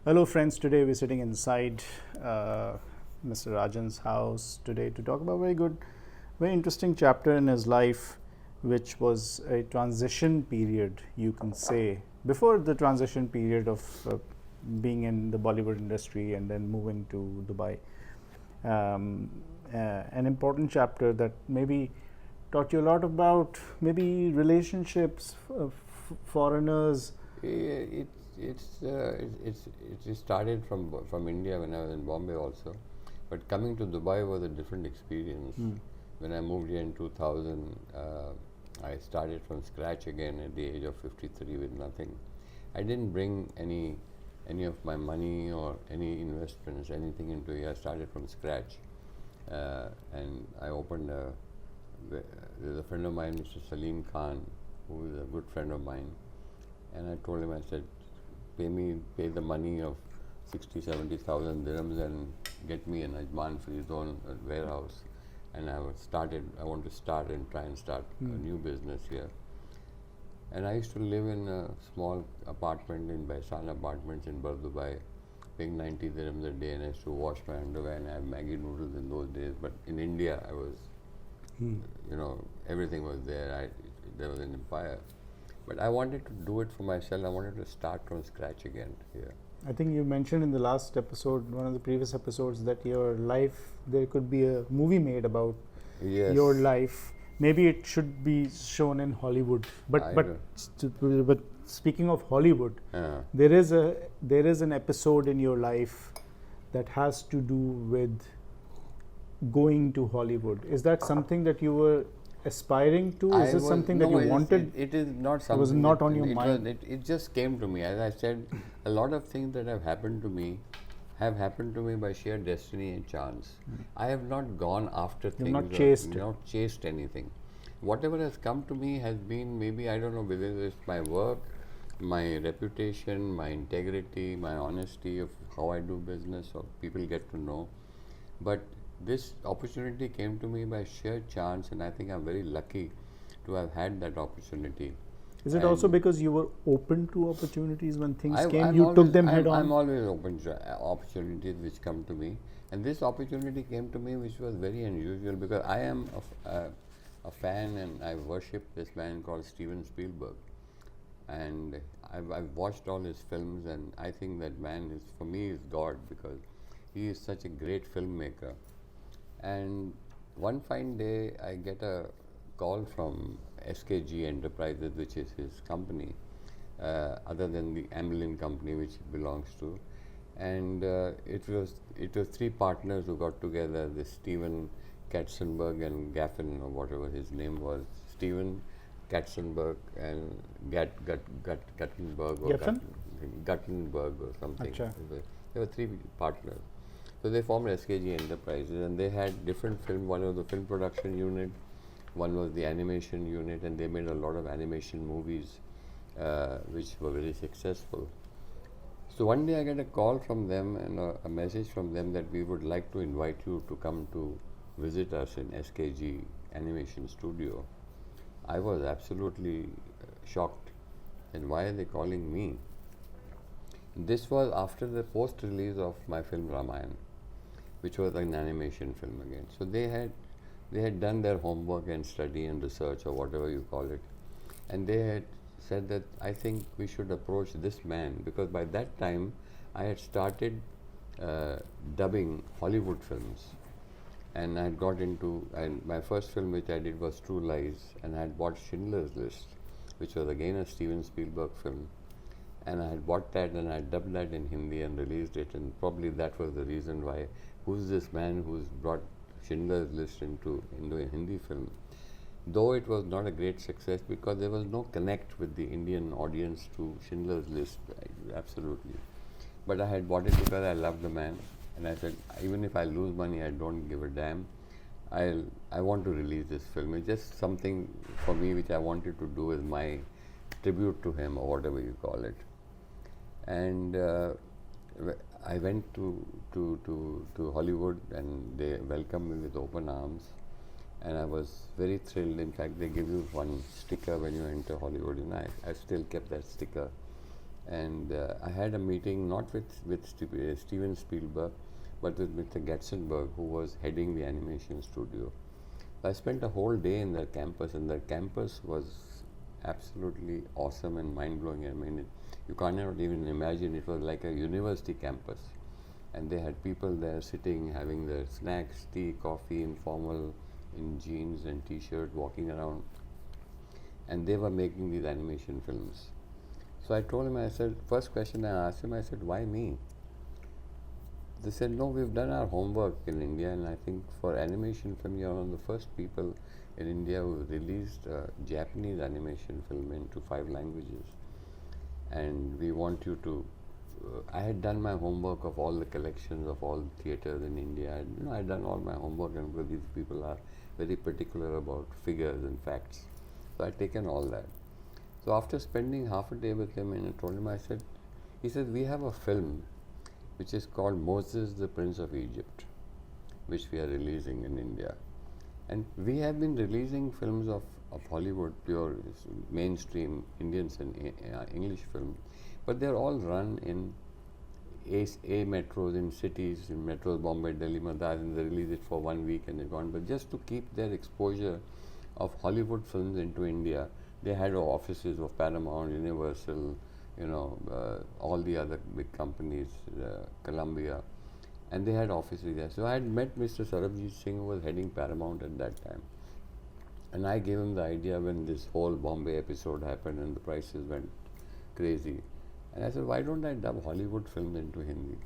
Hello, friends. Today we're sitting inside Mr. Rajan's house today to talk about a very interesting chapter in his life, which was a transition period, you can say, before the transition period of being in the Bollywood industry and then moving to Dubai. Um, an important chapter that maybe taught you a lot about maybe relationships, foreigners. It started from India when I was in Bombay also, but coming to Dubai was a different experience. When I moved here in 2000, I started from scratch again at the age of 53 with nothing. I didn't bring any of my money or any investments, anything into it. I started from scratch, and I opened there's a friend of mine, Mr. Salim Khan, who is a good friend of mine, and I told him, I said, pay the money of 70,000 dirhams and get me an Ajman for his own warehouse. And I want to start and try and start a new business here. And I used to live in a small apartment in Baisan Apartments in Dubai, paying 90 dirhams a day, and I used to wash my underwear and have Maggi noodles in those days. But in India, I was, everything was there. There was an empire. But I wanted to do it for myself. I wanted to start from scratch again here. I think you mentioned in the last episode, one of the previous episodes, that your life, there could be a movie made about your life. Maybe it should be shown in Hollywood. But speaking of Hollywood, there is an episode in your life that has to do with going to Hollywood. Is that something that you were aspiring to? Is this something that you wanted? It is not something. It was not on your mind. It just came to me. As I said, a lot of things that have happened to me have happened to me by sheer destiny and chance. I have not gone after things. Not chased. Not chased anything. Whatever has come to me has been, maybe, I don't know whether it's my work, my reputation, my integrity, my honesty of how I do business, or people get to know. But this opportunity came to me by sheer chance, and I think I'm very lucky to have had that opportunity. Is it also because you were open to opportunities when things came? You took them head on? I'm always open to opportunities which come to me. And this opportunity came to me, which was very unusual, because I am a fan and I worship this man called Steven Spielberg. And I've watched all his films, and I think that man is, for me, is God, because he is such a great filmmaker. And one fine day, I get a call from SKG Enterprises, which is his company, other than the Amblin company, which it belongs to. And it was three partners who got together, this Steven Katzenberg and Gaffin, or whatever his name was. Steven Katzenberg and Guttenberg or Guttenberg or something. Achha. There were three partners. So they formed SKG Enterprises, and they had different film. One was the film production unit, one was the animation unit, and they made a lot of animation movies, which were very successful. So one day I get a call from them and a message from them that we would like to invite you to come to visit us in SKG Animation Studio. I was absolutely shocked. And why are they calling me? This was after the post-release of my film Ramayan, which was an animation film again. So they had done their homework and study and research, or whatever you call it, and they had said that I think we should approach this man, because by that time I had started dubbing Hollywood films, and I had got into, and my first film which I did was True Lies, and I had bought Schindler's List, which was again a Steven Spielberg film. And I had bought that and I dubbed that in Hindi and released it, and probably that was the reason why, who's this man who's brought Schindler's List into a Hindi film. Though it was not a great success, because there was no connect with the Indian audience to Schindler's List, absolutely. But I had bought it because I loved the man, and I said, even if I lose money, I don't give a damn. I want to release this film. It's just something for me which I wanted to do as my tribute to him, or whatever you call it. And I went to Hollywood, and they welcomed me with open arms, and I was very thrilled. In fact, they give you one sticker when you enter Hollywood, and I still kept that sticker. And I had a meeting not with Steven Spielberg, but with Mr. Gatzenberg, who was heading the animation studio. I spent a whole day in their campus, and their campus was absolutely awesome and mind-blowing. I mean, you cannot even imagine. It was like a university campus, and they had people there sitting, having their snacks, tea, coffee, informal, in jeans and t-shirt, walking around, and they were making these animation films. So I told him, I said, first question I asked him, I said, why me? They said, no, we've done our homework in India, and I think for animation film, you're one of the first people in India who released a Japanese animation film into 5 languages. And we want you to. I had done my homework of all the collections of all theaters in India. I had done all my homework, and because these people are very particular about figures and facts. So I had taken all that. So after spending half a day with him, and I told him, he said, we have a film which is called Moses, the Prince of Egypt, which we are releasing in India. And we have been releasing films of Hollywood, pure mainstream Indian and English film, but they're all run in A metros, in cities, in metros, Bombay, Delhi, Madras, and they release it for 1 week and they're gone. But just to keep their exposure of Hollywood films into India, they had offices of Paramount, Universal, all the other big companies, Columbia, and they had offices there. So I had met Mr. Sarabjit Singh, who was heading Paramount at that time, and I gave him the idea when this whole Bombay episode happened and the prices went crazy. And I said, why don't I dub Hollywood films into Hindi?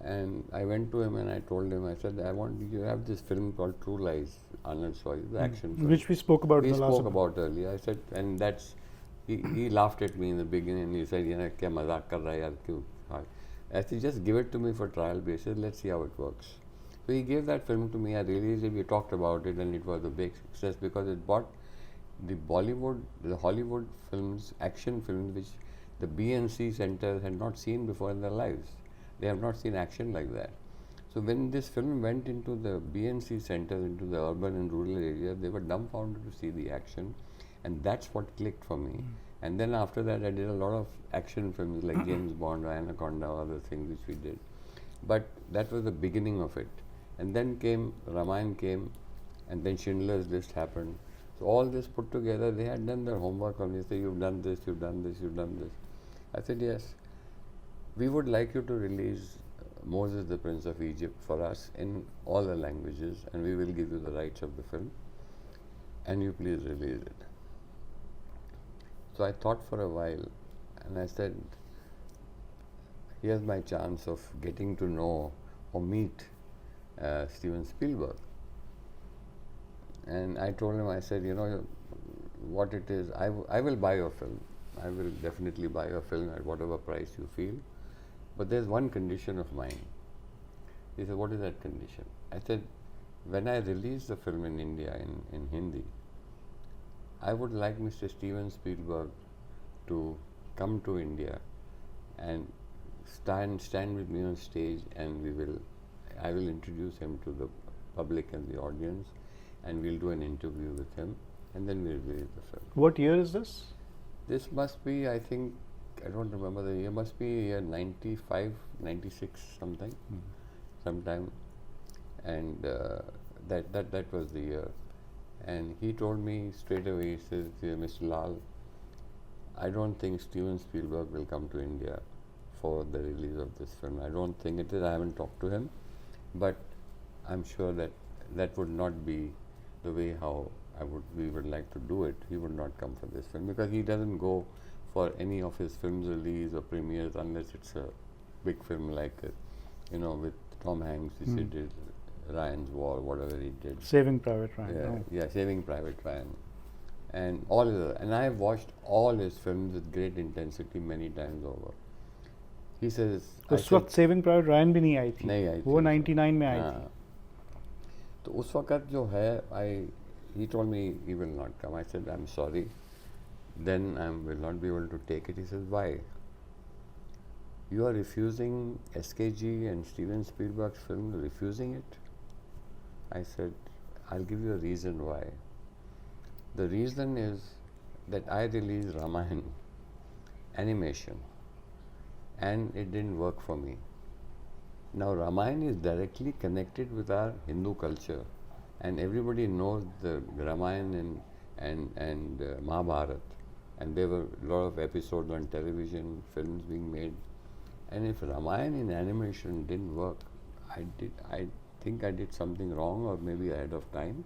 And I went to him and I told him, I said, you have this film called True Lies, Arnold Schwarzenegger, the action film. Which we spoke about We the last spoke about earlier. I said, and he laughed at me in the beginning and he said, kya mazak kar raha hai yaar, kyun? I said, just give it to me for trial basis, let's see how it works. So he gave that film to me, I released it, we talked about it, and it was a big success because it brought the Hollywood films, action films, which the B&C centers had not seen before in their lives. They have not seen action like that. So when this film went into the B&C centers, into the urban and rural areas, they were dumbfounded to see the action, and that's what clicked for me. And then after that, I did a lot of action films like James Bond or Anaconda or other things which we did. But that was the beginning of it. And then Ramayana came, and then Schindler's List happened. So all this put together, they had done their homework on me. They said, you've done this, you've done this, you've done this. I said, yes. We would like you to release Moses, the Prince of Egypt for us in all the languages, and we will give you the rights of the film, and you please release it. So I thought for a while, and I said, here's my chance of getting to know or meet Steven Spielberg. And I told him, I said, what it is, I will buy your film. I will definitely buy your film at whatever price you feel. But there's one condition of mine. He said, what is that condition? I said, when I release the film in India in Hindi, I would like Mr. Steven Spielberg to come to India and stand with me on stage, and I will introduce him to the public and the audience, and we'll do an interview with him, and then we'll release the film. What year is this? This must be, I think, I don't remember the year, must be year 95, 96 something, sometime, and that was the year. And he told me straight away, he says, Mr. Lal, I don't think Steven Spielberg will come to India for the release of this film. I don't think it is. I haven't talked to him, but I'm sure that would not be the way how we would like to do it. He would not come for this film because he doesn't go for any of his films release or premieres unless it's a big film like with Tom Hanks, he did Ryan's War, whatever he did. Saving Private Ryan. Yeah, Saving Private Ryan. And and I have watched all his films with great intensity many times over. He says, उस वक्त saving private Ryan भी नहीं आई थी, नहीं आई थी, वो 99 में आई थी. तो उस वक्त जो है, he told me he will not come. I said, I'm sorry. Then I will not be able to take it. He says, why? You are refusing SKG and Steven Spielberg's film, refusing it? I said, I'll give you a reason why. The reason is that I released Ramayana, animation, and it didn't work for me. Now, Ramayana is directly connected with our Hindu culture, and everybody knows the Ramayana and Mahabharata, and there were a lot of episodes on television, films being made. And if Ramayana in animation didn't work, I think I did something wrong, or maybe ahead of time.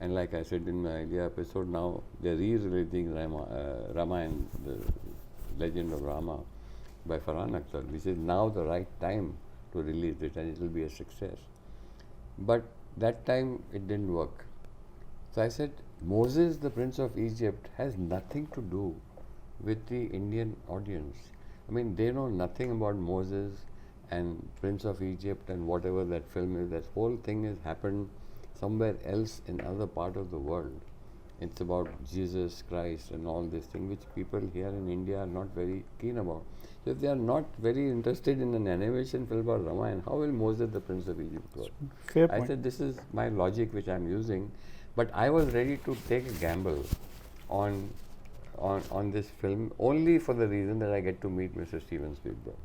And like I said in my earlier episode, now they're re-releasing Ramayana, the Legend of Rama, by Farhan Akhtar, which is now the right time to release it, and it will be a success. But that time it didn't work. So I said, Moses, the Prince of Egypt, has nothing to do with the Indian audience. I mean, they know nothing about Moses and Prince of Egypt and whatever that film is. That whole thing has happened somewhere else in other part of the world. It's about Jesus Christ and all this thing, which people here in India are not very keen about. So if they are not very interested in an animation film about Ramayana, how will Moses, the Prince of Egypt, work? Fair point. I said, this is my logic which I'm using, but I was ready to take a gamble on this film only for the reason that I get to meet Mr. Steven Spielberg.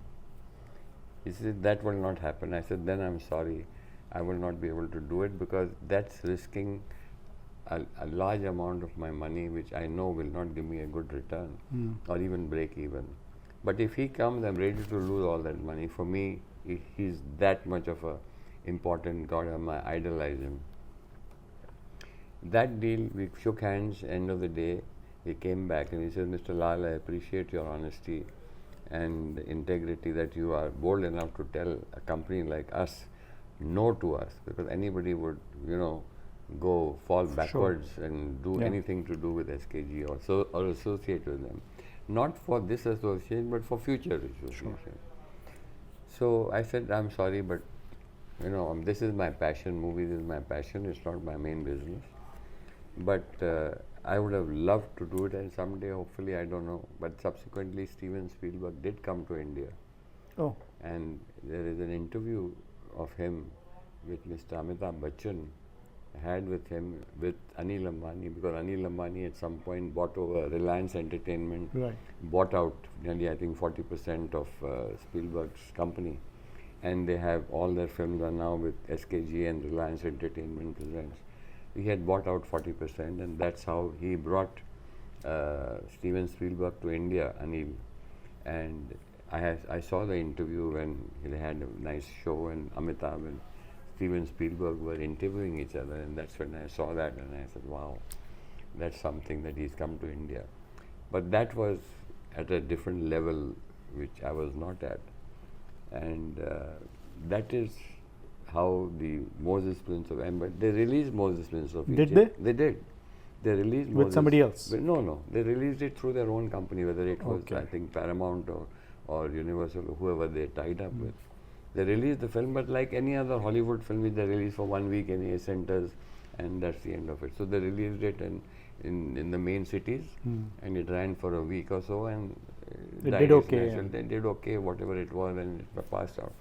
He said, that will not happen. I said, then I'm sorry, I will not be able to do it, because that's risking a large amount of my money, which I know will not give me a good return or even break even. But if he comes, I'm ready to lose all that money. For me, he's that much of a important god. I idolize him. That deal, we shook hands. End of the day, he came back and he said, Mr. Lal, I appreciate your honesty and integrity, that you are bold enough to tell a company like us no to us, because anybody would, go fall backwards and do anything to do with SKG or associate with them. Not for this association, but for future association. So I said, I'm sorry, but this is my passion. Movies is my passion. It's not my main business. But I would have loved to do it, and someday, hopefully, I don't know. But subsequently, Steven Spielberg did come to India. Oh. And there is an interview of him which Mr. Amitabh Bachchan had with him with Anil Ambani, because Anil Ambani at some point bought over Reliance Entertainment, bought out nearly, I think, 40% of Spielberg's company, and they have all their films are now with SKG and Reliance Entertainment Presents. He had bought out 40%, and that's how he brought Steven Spielberg to India, Anil. And I saw the interview when he had a nice show, and Amitabh and Steven Spielberg were interviewing each other, and that's when I saw that, and I said, wow, that's something that he's come to India. But that was at a different level which I was not at, and that is how the Moses Prince of Egypt, they released Moses Prince of Egypt. Did they? They did. They released with somebody else? No, they released it through their own company, whether it was, I think, Paramount or Universal or whoever they tied up with. They released the film, but like any other Hollywood film, which they release for 1 week in A centers, and that's the end of it. So they released it in the main cities, and it ran for a week or so, and it did okay. They did okay, whatever it was, and it passed out.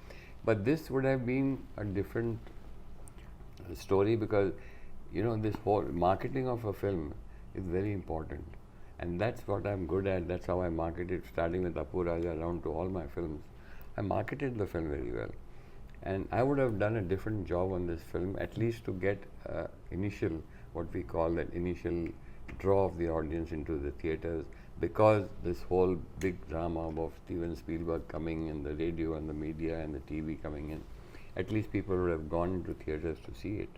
But this would have been a different story, because this whole marketing of a film is very important, and that's what I'm good at. That's how I marketed, starting with Apu Raja around to all my films. I marketed the film very well, and I would have done a different job on this film, at least to get initial, what we call that initial draw of the audience into the theatres, because this whole big drama of Steven Spielberg coming, and the radio and the media and the TV coming in, at least people would have gone into theatres to see it,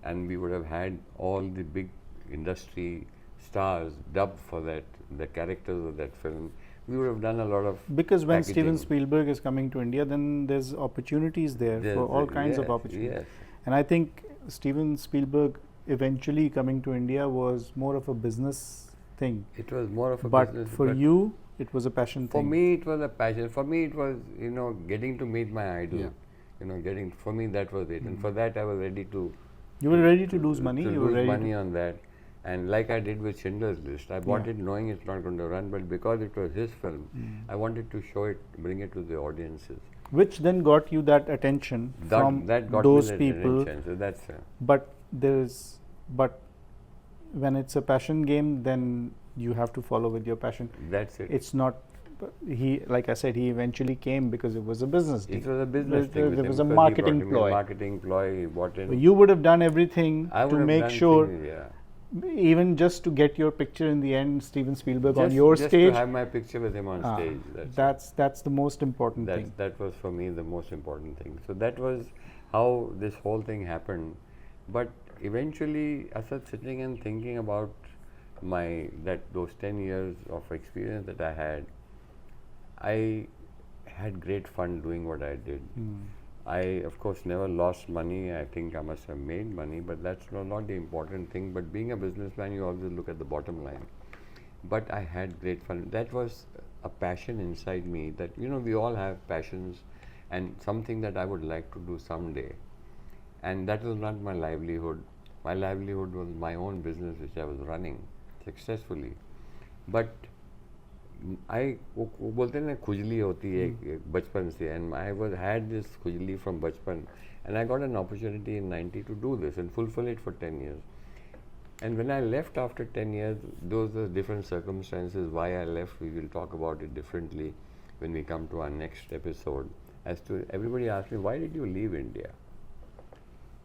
and we would have had all the big industry stars dubbed for that, the characters of that film. We would have done a lot of because when packaging. Steven Spielberg is coming to India, then there's opportunities there for all kinds of opportunities. Yes. And I think Steven Spielberg eventually coming to India was more of a business thing. It was more of a business. But for you, it was a passion for thing. For me, it was a passion. For me, it was, getting to meet my idol. Yeah. For me, that was it. And for that, I was ready to... You were ready to lose money? You were ready money on that. And like I did with Schindler's List, I bought it knowing it's not going to run, but because it was his film, I wanted to show it, bring it to the audiences. Which then got you that attention from that got those me that people. Attention. So that's but when it's a passion game, then you have to follow with your passion. That's it. It's not But he, like I said, he eventually came because it was a business deal. It was a business thing. with There him was a because he marketing brought in a ploy. marketing ploy. He bought in. But you would have done everything I would to have make done sure, things, yeah. even just to get your picture in the end, Steven Spielberg on Just- your just stage. to have my picture with him on stage. That's the most important thing. That was for me the most important thing. So that was how this whole thing happened. But eventually, I started sitting and thinking about those 10 years of experience that I had. I had great fun doing what I did. I, of course, never lost money. I think I must have made money, but that's not the important thing. But being a businessman, you always look at the bottom line. But I had great fun. That was a passion inside me that, we all have passions and something that I would like to do someday. And that was not my livelihood. My livelihood was my own business, which I was running successfully. But वो बोलते हैं ना खुजली होती है बचपन से, and I had this खुजली from बचपन, and I got an opportunity in 90 to do this and fulfill it for 10 years. And when I left after 10 years, those are different circumstances why I left. We will talk about it differently when we come to our next episode. Everybody asks me, why did you leave India?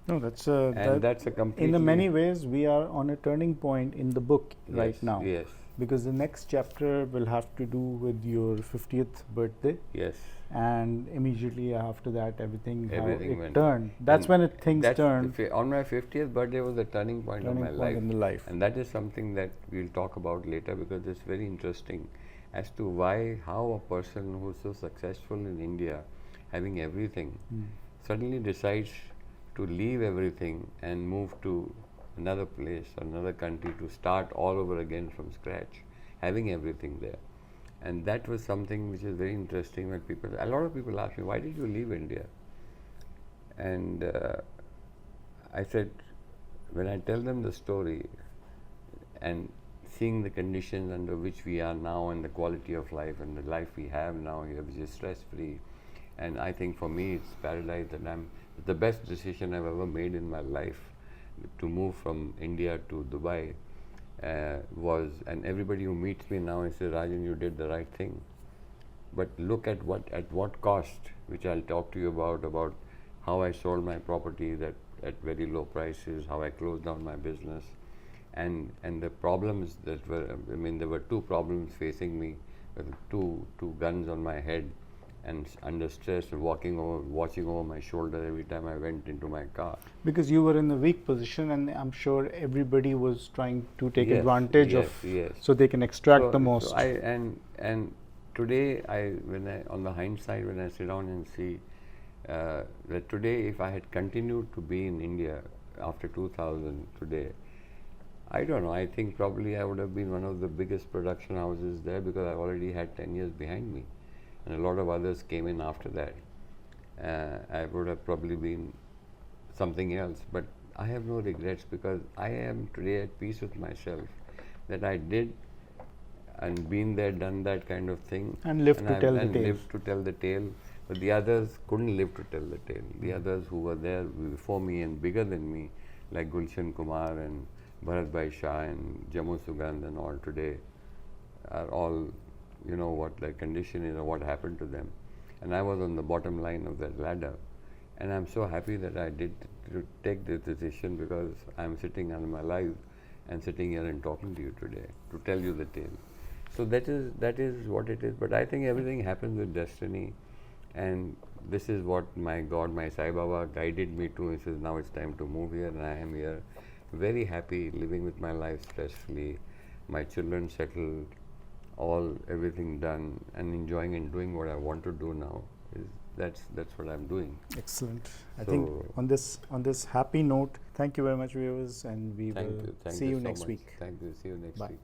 No, that's that's a completely... In many ways, we are on a turning point in the book right now. Yes. Because the next chapter will have to do with your 50th birthday. Yes. And immediately after that, everything how it went. turned. That's when things turned. On my 50th birthday was the turning point of my life. In the life. And that is something that we'll talk about later, because it's very interesting as to how a person who's so successful in India, having everything, suddenly decides to leave everything and move to another place, another country, to start all over again from scratch, having everything there. And that was something which is very interesting when a lot of people ask me, why did you leave India? And I said, when I tell them the story and seeing the conditions under which we are now and the quality of life and the life we have now here, which is stress-free, and I think for me it's paradise, and it's the best decision I've ever made in my life to move from India to Dubai. And everybody who meets me now says, Rajan, you did the right thing. But look at what cost, which I'll talk to you about how I sold my property at very low prices, how I closed down my business, and the problems that were, there were two problems facing me, two guns on my head, and under stress, watching over my shoulder every time I went into my car. Because you were in a weak position, and I'm sure everybody was trying to take advantage of, so they can extract the most. So and today, on the hindsight, when I sit down and see that today, if I had continued to be in India after 2000 today, I don't know, I think probably I would have been one of the biggest production houses there, because I already had 10 years behind me. And a lot of others came in after that. I would have probably been something else, but I have no regrets, because I am today at peace with myself that I did and been there, done that kind of thing. And lived to tell the tale. But the others couldn't live to tell the tale. The others who were there before me and bigger than me, like Gulshan Kumar and Bharat Bhai Shah and Jammu Sugandh and all today, are all, what their condition is or what happened to them. And I was on the bottom line of that ladder. And I'm so happy that I did to take this decision, because I'm sitting on my life and sitting here and talking to you today to tell you the tale. So that is what it is. But I think everything happens with destiny. And this is what my God, my Sai Baba guided me to. He says, now it's time to move here, and I am here, very happy, living with my life stress-free, my children settled, everything done, and enjoying and doing what I want to do now. That's what I'm doing. Excellent. I think on this happy note, thank you very much, viewers, and we will see you next week. Thank you. See you next week.